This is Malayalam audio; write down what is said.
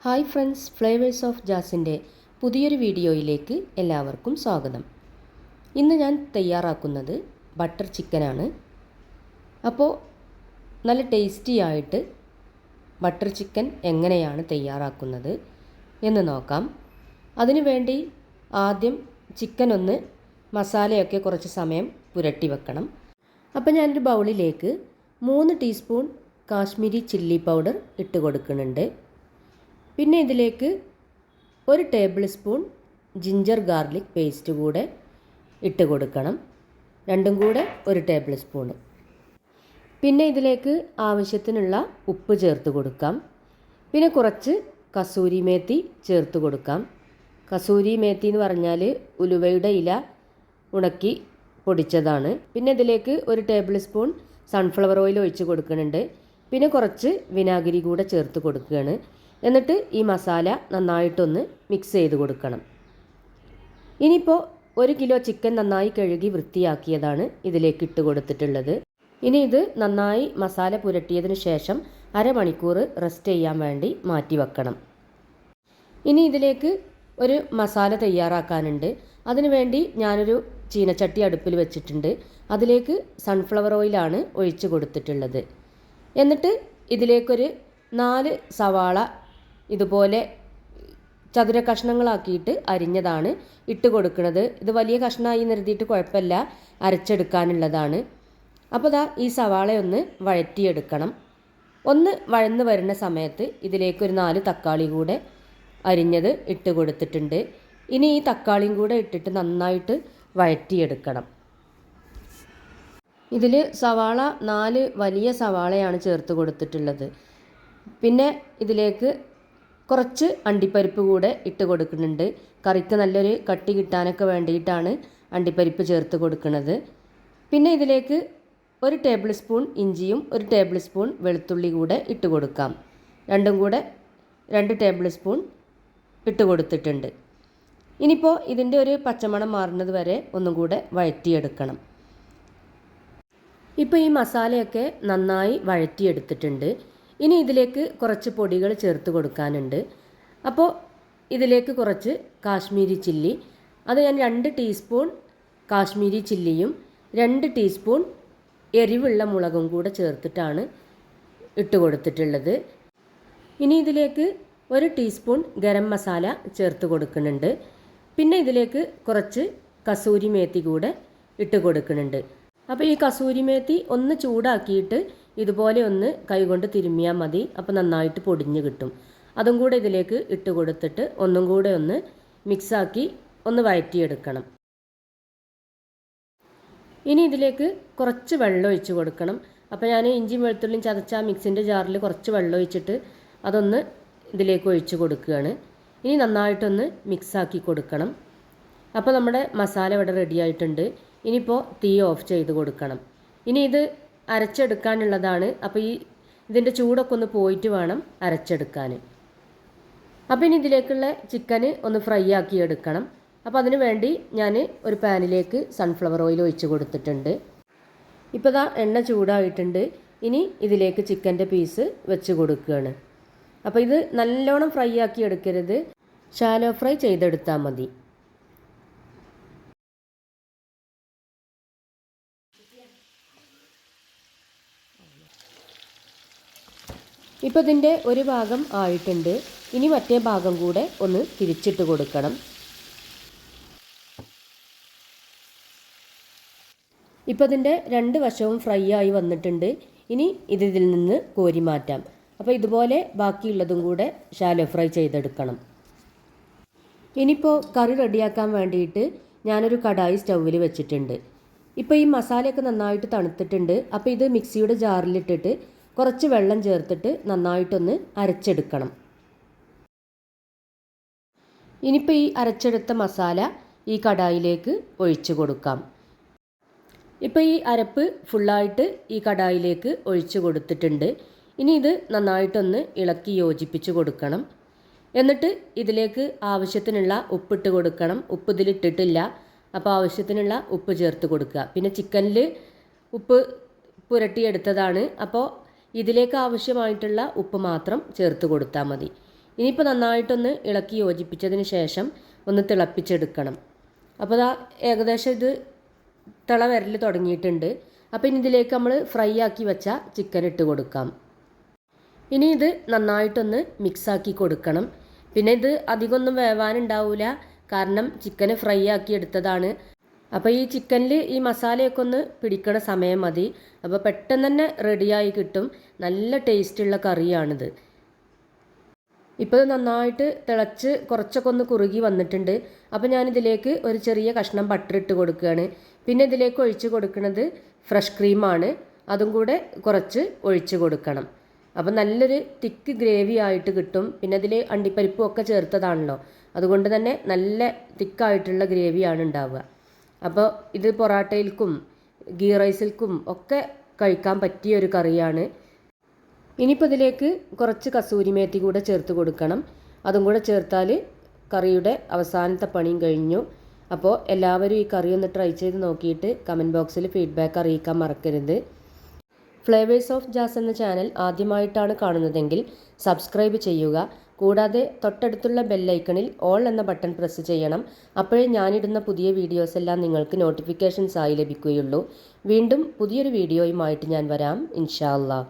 ഹായ് ഫ്രണ്ട്സ്, ഫ്ലേവേഴ്സ് ഓഫ് ജാസിൻ്റെ പുതിയൊരു വീഡിയോയിലേക്ക് എല്ലാവർക്കും സ്വാഗതം. ഇന്ന് ഞാൻ തയ്യാറാക്കുന്നത് ബട്ടർ ചിക്കനാണ്. അപ്പോൾ നല്ല ടേസ്റ്റി ആയിട്ട് ബട്ടർ ചിക്കൻ എങ്ങനെയാണ് തയ്യാറാക്കുന്നത് എന്ന് നോക്കാം. അതിനുവേണ്ടി ആദ്യം ചിക്കൻ ഒന്ന് മസാലയൊക്കെ കുറച്ച് സമയം പുരട്ടി വെക്കണം. അപ്പോൾ ഞാനൊരു ബൗളിലേക്ക് 3 ടീസ്പൂൺ കാശ്മീരി ചില്ലി പൗഡർ ഇട്ട് കൊടുക്കുന്നുണ്ട്. പിന്നെ ഇതിലേക്ക് 1 table spoon ginger garlic paste കൂടെ ഇട്ട് കൊടുക്കണം. രണ്ടും കൂടെ 1 ടേബിൾ സ്പൂണ്. പിന്നെ ഇതിലേക്ക് ആവശ്യത്തിനുള്ള ഉപ്പ് ചേർത്ത് കൊടുക്കാം. പിന്നെ കുറച്ച് കസൂരി മേത്തി ചേർത്ത് കൊടുക്കാം. കസൂരി മേത്തി എന്ന് പറഞ്ഞാൽ ഉലുവയുടെ ഇല ഉണക്കി പൊടിച്ചതാണ്. പിന്നെ ഇതിലേക്ക് 1 ടേബിൾ സ്പൂൺ സൺഫ്ലവർ ഓയിൽ ഒഴിച്ച് കൊടുക്കുന്നുണ്ട്. പിന്നെ കുറച്ച് വിനാഗിരി കൂടെ ചേർത്ത് കൊടുക്കുകയാണ്. എന്നിട്ട് ഈ മസാല നന്നായിട്ടൊന്ന് മിക്സ് ചെയ്ത് കൊടുക്കണം. ഇനിയിപ്പോൾ 1 കിലോ ചിക്കൻ നന്നായി കഴുകി വൃത്തിയാക്കിയതാണ് ഇതിലേക്ക് ഇട്ട് കൊടുത്തിട്ടുള്ളത്. ഇനി ഇത് നന്നായി മസാല പുരട്ടിയതിന് ശേഷം അരമണിക്കൂർ റെസ്റ്റ് ചെയ്യാൻ വേണ്ടി മാറ്റി വെക്കണം. ഇനി ഇതിലേക്ക് ഒരു മസാല തയ്യാറാക്കാനുണ്ട്. അതിനുവേണ്ടി ഞാനൊരു ചീനച്ചട്ടി അടുപ്പിൽ വെച്ചിട്ടുണ്ട്. അതിലേക്ക് സൺഫ്ലവർ ഓയിലാണ് ഒഴിച്ച് കൊടുത്തിട്ടുള്ളത്. എന്നിട്ട് ഇതിലേക്കൊരു 4 സവാള ഇതുപോലെ ചതുര കഷ്ണങ്ങളാക്കിയിട്ട് അരിഞ്ഞതാണ് ഇട്ട് കൊടുക്കുന്നത്. ഇത് വലിയ കഷ്ണമായി നിർത്തിയിട്ട് കുഴപ്പമില്ല, അരച്ചെടുക്കാനുള്ളതാണ്. അപ്പോൾ ഈ സവാളയൊന്ന് വഴറ്റിയെടുക്കണം. ഒന്ന് വഴന്ന് വരുന്ന സമയത്ത് ഇതിലേക്കൊരു 4 തക്കാളി കൂടെ അരിഞ്ഞത് ഇട്ട് കൊടുത്തിട്ടുണ്ട്. ഇനി ഈ തക്കാളിയും കൂടെ ഇട്ടിട്ട് നന്നായിട്ട് വഴറ്റിയെടുക്കണം. ഇതിൽ സവാള 4 വലിയ സവാളയാണ് ചേർത്ത് കൊടുത്തിട്ടുള്ളത്. പിന്നെ ഇതിലേക്ക് കുറച്ച് അണ്ടിപ്പരിപ്പ് കൂടെ ഇട്ട് കൊടുക്കുന്നുണ്ട്. കറിക്ക് നല്ലൊരു കട്ടി കിട്ടാനൊക്കെ വേണ്ടിയിട്ടാണ് അണ്ടിപ്പരിപ്പ് ചേർത്ത് കൊടുക്കുന്നത്. പിന്നെ ഇതിലേക്ക് 1 ടേബിൾ സ്പൂൺ ഇഞ്ചിയും 1 ടേബിൾ സ്പൂൺ വെളുത്തുള്ളി കൂടെ ഇട്ട് കൊടുക്കാം. രണ്ടും കൂടെ 2 ടേബിൾ സ്പൂൺ ഇട്ട് കൊടുത്തിട്ടുണ്ട്. ഇനിയിപ്പോൾ ഇതിൻ്റെ ഒരു പച്ചമണം മാറുന്നത് വരെ ഒന്നും കൂടെ വഴറ്റിയെടുക്കണം. ഇപ്പോൾ ഈ മസാലയൊക്കെ നന്നായി വഴറ്റിയെടുത്തിട്ടുണ്ട്. ഇനി ഇതിലേക്ക് കുറച്ച് പൊടികൾ ചേർത്ത് കൊടുക്കാനുണ്ട്. അപ്പോൾ ഇതിലേക്ക് കുറച്ച് കാശ്മീരി ചില്ലി, അത് ഞാൻ 2 ടീസ്പൂൺ കാശ്മീരി ചില്ലിയും 2 ടീസ്പൂൺ എരിവുള്ള മുളകും കൂടെ ചേർത്തിട്ടാണ് ഇട്ട് കൊടുത്തിട്ടുള്ളത്. ഇനി ഇതിലേക്ക് 1 ടീസ്പൂൺ ഗരം മസാല ചേർത്ത് കൊടുക്കുന്നുണ്ട്. പിന്നെ ഇതിലേക്ക് കുറച്ച് കസൂരി മേത്തി കൂടെ ഇട്ട് കൊടുക്കുന്നുണ്ട്. അപ്പോൾ ഈ കസൂരി മേത്തി ഒന്ന് ചൂടാക്കിയിട്ട് ഇതുപോലെ ഒന്ന് കൈകൊണ്ട് തിരുമ്മിയാൽ മതി. അപ്പോൾ നന്നായിട്ട് പൊടിഞ്ഞ് കിട്ടും. അതും കൂടെ ഇതിലേക്ക് ഇട്ട് കൊടുത്തിട്ട് ഒന്നും കൂടെ ഒന്ന് മിക്സാക്കി ഒന്ന് വഴറ്റിയെടുക്കണം. ഇനി ഇതിലേക്ക് കുറച്ച് വെള്ളം ഒഴിച്ച് കൊടുക്കണം. അപ്പോൾ ഞാൻ ഇഞ്ചിയും വെളുത്തുള്ളിയും ചതച്ച മിക്സിൻ്റെ ജാറിൽ കുറച്ച് വെള്ളം ഒഴിച്ചിട്ട് അതൊന്ന് ഇതിലേക്ക് ഒഴിച്ച് കൊടുക്കുകയാണ്. ഇനി നന്നായിട്ടൊന്ന് മിക്സാക്കി കൊടുക്കണം. അപ്പോൾ നമ്മുടെ മസാല ഇവിടെ റെഡി ആയിട്ടുണ്ട്. ഇനിയിപ്പോൾ തീ ഓഫ് ചെയ്ത് കൊടുക്കണം. ഇനി ഇത് അരച്ചെടുക്കാനുള്ളതാണ്. അപ്പോൾ ഇതിൻ്റെ ചൂടൊക്കെ ഒന്ന് പോയിട്ട് വേണം അരച്ചെടുക്കാൻ. അപ്പോൾ ഇനി ഇതിലേക്കുള്ള ചിക്കന് ഒന്ന് ഫ്രൈ ആക്കി എടുക്കണം. അപ്പോൾ അതിന് വേണ്ടി ഞാൻ ഒരു പാനിലേക്ക് സൺഫ്ലവർ ഓയിൽ ഒഴിച്ച് കൊടുത്തിട്ടുണ്ട്. ഇപ്പോൾ എണ്ണ ചൂടായിട്ടുണ്ട്. ഇനി ഇതിലേക്ക് ചിക്കൻ്റെ പീസ് വെച്ച് കൊടുക്കുകയാണ്. അപ്പോൾ ഇത് നല്ലോണം ഫ്രൈ ആക്കി എടുക്കരുത്, ഷാലോ ഫ്രൈ ചെയ്തെടുത്താൽ മതി. ഇപ്പോൾ ഇതിൻ്റെ ഒരു ഭാഗം ആയിട്ടുണ്ട്. ഇനി മറ്റേ ഭാഗം കൂടെ ഒന്ന് തിരിച്ചിട്ട് കൊടുക്കണം. ഇപ്പോൾ ഇതിൻ്റെ 2 വശവും ഫ്രൈ ആയി വന്നിട്ടുണ്ട്. ഇനി ഇതിൽ നിന്ന് കോരി മാറ്റാം. അപ്പോൾ ഇതുപോലെ ബാക്കിയുള്ളതും കൂടെ ഷാലോ ഫ്രൈ ചെയ്തെടുക്കണം. ഇനിയിപ്പോൾ കറി റെഡിയാക്കാൻ വേണ്ടിയിട്ട് ഞാനൊരു കടായി സ്റ്റൗവിൽ വെച്ചിട്ടുണ്ട്. ഇപ്പോൾ ഈ മസാലയൊക്കെ നന്നായിട്ട് തണുത്തിട്ടുണ്ട്. അപ്പോൾ ഇത് മിക്സിയുടെ ജാറിലിട്ടിട്ട് കുറച്ച് വെള്ളം ചേർത്തിട്ട് നന്നായിട്ടൊന്ന് അരച്ചെടുക്കണം. ഇനിയിപ്പോൾ ഈ അരച്ചെടുത്ത മസാല ഈ കടായിലേക്ക് ഒഴിച്ച് കൊടുക്കാം. ഇപ്പോൾ ഈ അരപ്പ് ഫുള്ളായിട്ട് ഈ കടായിലേക്ക് ഒഴിച്ച് കൊടുത്തിട്ടുണ്ട്. ഇനി ഇത് നന്നായിട്ടൊന്ന് ഇളക്കി യോജിപ്പിച്ച് കൊടുക്കണം. എന്നിട്ട് ഇതിലേക്ക് ആവശ്യത്തിനുള്ള ഉപ്പിട്ട് കൊടുക്കണം. ഉപ്പ് ഇതിലിട്ടിട്ടില്ല, അപ്പോൾ ആവശ്യത്തിനുള്ള ഉപ്പ് ചേർത്ത് കൊടുക്കുക. പിന്നെ ചിക്കനിൽ ഉപ്പ് പുരട്ടിയെടുത്തതാണ്. അപ്പോൾ ഇതിലേക്ക് ആവശ്യമായിട്ടുള്ള ഉപ്പ് മാത്രം ചേർത്ത് കൊടുത്താൽ മതി. ഇനിയിപ്പോൾ നന്നായിട്ടൊന്ന് ഇളക്കി യോജിപ്പിച്ചതിന് ശേഷം ഒന്ന് തിളപ്പിച്ചെടുക്കണം. അപ്പോൾ ദാ ഏകദേശം ഇത് തിള വരൽ തുടങ്ങിയിട്ടുണ്ട്. അപ്പോൾ ഇനി ഇതിലേക്ക് നമ്മൾ ഫ്രൈ ആക്കി വെച്ച ചിക്കൻ ഇട്ട് കൊടുക്കാം. ഇനി ഇത് നന്നായിട്ടൊന്ന് മിക്സാക്കി കൊടുക്കണം. പിന്നെ ഇത് അധികമൊന്നും വേവാനുണ്ടാവില്ല, കാരണം ചിക്കന് ഫ്രൈ ആക്കി എടുത്തതാണ്. അപ്പോൾ ഈ ചിക്കനിൽ ഈ മസാലയൊക്കെ ഒന്ന് പിടിക്കണ സമയം മതി. അപ്പോൾ പെട്ടെന്ന് തന്നെ റെഡിയായി കിട്ടും. നല്ല ടേസ്റ്റുള്ള കറിയാണിത്. ഇപ്പോൾ ഇത് നന്നായിട്ട് തിളച്ച് കുറച്ചൊക്കെ ഒന്ന് കുറുകി വന്നിട്ടുണ്ട്. അപ്പോൾ ഞാനിതിലേക്ക് ഒരു ചെറിയ കഷ്ണം ബട്ടർ ഇട്ട് കൊടുക്കുകയാണ്. പിന്നെ ഇതിലേക്ക് ഒഴിച്ച് കൊടുക്കുന്നത് ഫ്രഷ് ക്രീമാണ്. അതും കൂടെ കുറച്ച് ഒഴിച്ച് കൊടുക്കണം. അപ്പോൾ നല്ലൊരു തിക്ക് ഗ്രേവി ആയിട്ട് കിട്ടും. പിന്നെ അതിൽ അണ്ടിപ്പരിപ്പും ഒക്കെ ചേർത്തതാണല്ലോ, അതുകൊണ്ട് തന്നെ നല്ല തിക്കായിട്ടുള്ള ഗ്രേവിയാണ് ഉണ്ടാവുക. അപ്പോൾ ഇത് പൊറാട്ടയിൽക്കും ഗീ റൈസിൽക്കും ഒക്കെ കഴിക്കാൻ പറ്റിയ ഒരു കറിയാണ്. ഇനിയിപ്പോൾ ഇതിലേക്ക് കുറച്ച് കസൂരി മേത്തി കൂടെ ചേർത്ത് കൊടുക്കണം. അതും കൂടെ ചേർത്താൽ കറിയുടെ അവസാനത്തെ പണിയും കഴിഞ്ഞു. അപ്പോൾ എല്ലാവരും ഈ കറി ഒന്ന് ട്രൈ ചെയ്ത് നോക്കിയിട്ട് കമൻറ്റ് ബോക്സിൽ ഫീഡ്ബാക്ക് അറിയിക്കാൻ മറക്കരുത്. ഫ്ലേവേഴ്സ് ഓഫ് ജാസ് എന്ന ചാനൽ ആദ്യമായിട്ടാണ് കാണുന്നതെങ്കിൽ സബ്സ്ക്രൈബ് ചെയ്യുക. കൂടാതെ തൊട്ടടുത്തുള്ള ബെല്ലൈക്കണിൽ ഓൾ എന്ന ബട്ടൺ പ്രസ് ചെയ്യണം. അപ്പോഴേ ഞാനിടുന്ന പുതിയ വീഡിയോസ് എല്ലാം നിങ്ങൾക്ക് നോട്ടിഫിക്കേഷൻസ് ആയി ലഭിക്കുകയുള്ളൂ. വീണ്ടും പുതിയൊരു വീഡിയോയുമായിട്ട് ഞാൻ വരാം, ഇൻഷാ അല്ലാഹ്.